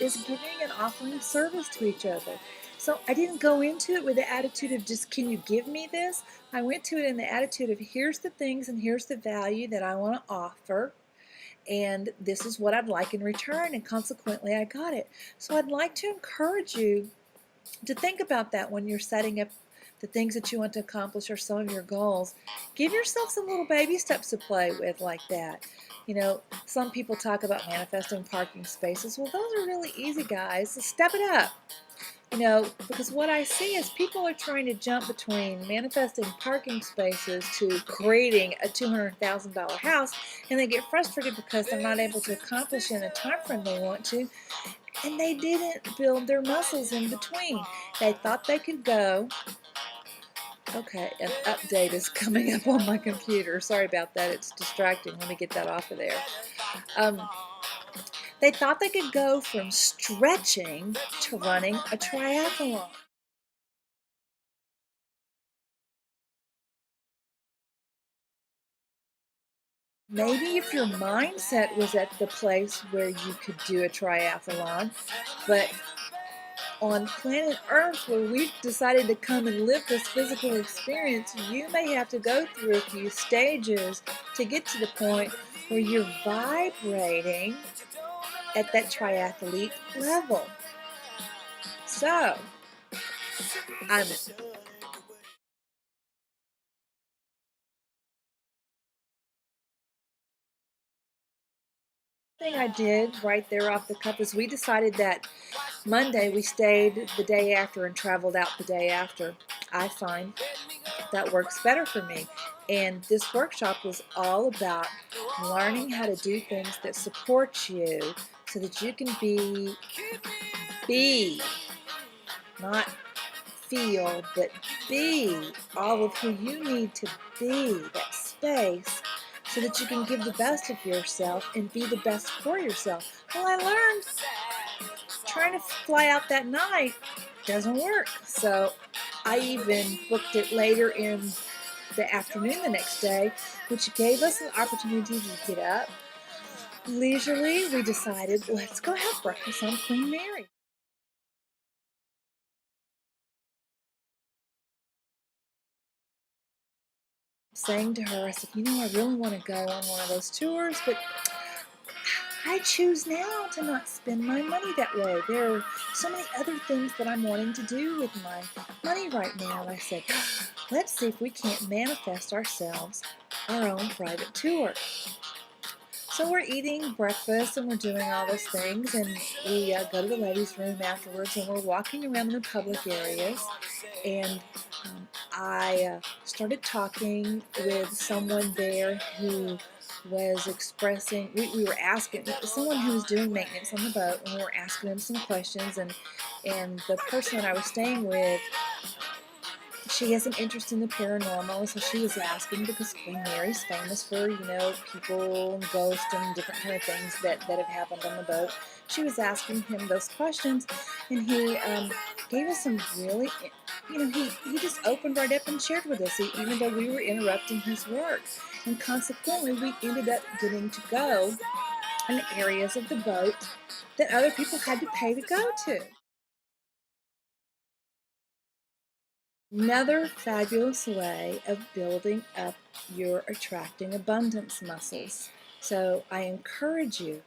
is giving and offering service to each other. So I didn't go into it with the attitude of just, can you give me this? I went to it in the attitude of, here's the things and here's the value that I want to offer, and this is what I'd like in return, and consequently I got it. So I'd like to encourage you to think about that when you're setting up the things that you want to accomplish or some of your goals. Give yourself some little baby steps to play with like that. You know, some people talk about manifesting parking spaces. Well, those are really easy, guys. So step it up. You know, because what I see is people are trying to jump between manifesting parking spaces to creating a $200,000 house, and they get frustrated because they're not able to accomplish in the time frame they want to, and they didn't build their muscles in between. They thought they could go. Okay, an update is coming up on my computer. Sorry about that. It's distracting. Let me get that off of there. They thought they could go from stretching to running a triathlon. Maybe if your mindset was at the place where you could do a triathlon, but on planet Earth, where we've decided to come and live this physical experience, you may have to go through a few stages to get to the point where you're vibrating at that triathlete level. So, I'm thing I did right there off the cuff is we decided that Monday we stayed the day after and traveled out the day after. I find that works better for me. And this workshop was all about learning how to do things that support you so that you can be, not feel, but be all of who you need to be, that space, so that you can give the best of yourself and be the best for yourself. Well, I learned trying to fly out that night doesn't work. So I even booked it later in the afternoon the next day, which gave us an opportunity to get up leisurely. We decided, let's go have breakfast on Queen Mary. Saying to her, I said, you know, I really want to go on one of those tours, but I choose now to not spend my money that way. There are so many other things that I'm wanting to do with my money right now. And I said, let's see if we can't manifest ourselves our own private tour. So we're eating breakfast and we're doing all those things, and we go to the ladies' room afterwards, and we're walking around in the public areas, and I started talking with someone there who was expressing, we were asking, someone who was doing maintenance on the boat, and we were asking them some questions, and the person that I was staying with, she has an interest in the paranormal, so she was asking, because Queen Mary's famous for, you know, people and ghosts and different kind of things that have happened on the boat. She was asking him those questions, and he gave us some really, you know, he just opened right up and shared with us, even though we were interrupting his work. And consequently, we ended up getting to go in areas of the boat that other people had to pay to go to. Another fabulous way of building up your attracting abundance muscles. So I encourage you,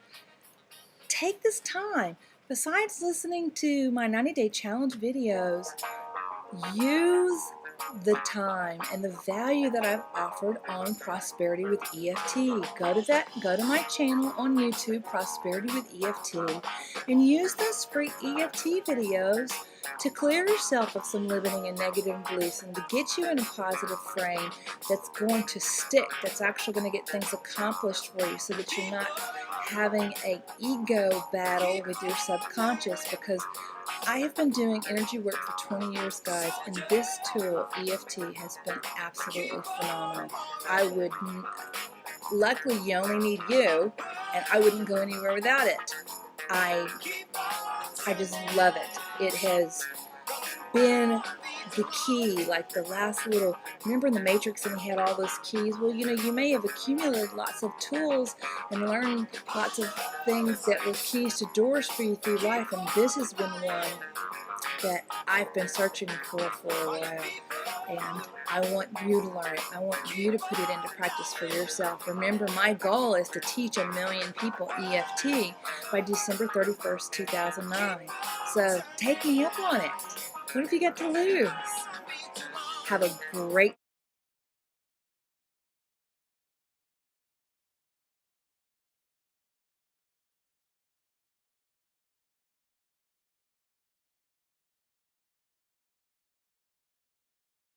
take this time. Besides listening to my 90-day challenge videos, use the time and the value that I've offered on Prosperity with EFT. Go to my channel on YouTube, Prosperity with EFT, and use those free EFT videos to clear yourself of some limiting and negative beliefs, and to get you in a positive frame that's going to stick, that's actually going to get things accomplished for you, so that you're not having an ego battle with your subconscious. Because I have been doing energy work for 20 years, guys, and this tool, EFT, has been absolutely phenomenal. Luckily, you only need you, and I wouldn't go anywhere without it. I just love it. It has been the key, like the last little, remember in the Matrix and we had all those keys? Well, you may have accumulated lots of tools and learned lots of things that were keys to doors for you through life, and this has been one that I've been searching for a while, and I want you to learn it. I want you to put it into practice for yourself. Remember, my goal is to teach 1 million people EFT by December 31st, 2009. So take me up on it. What have you got to lose? Have a great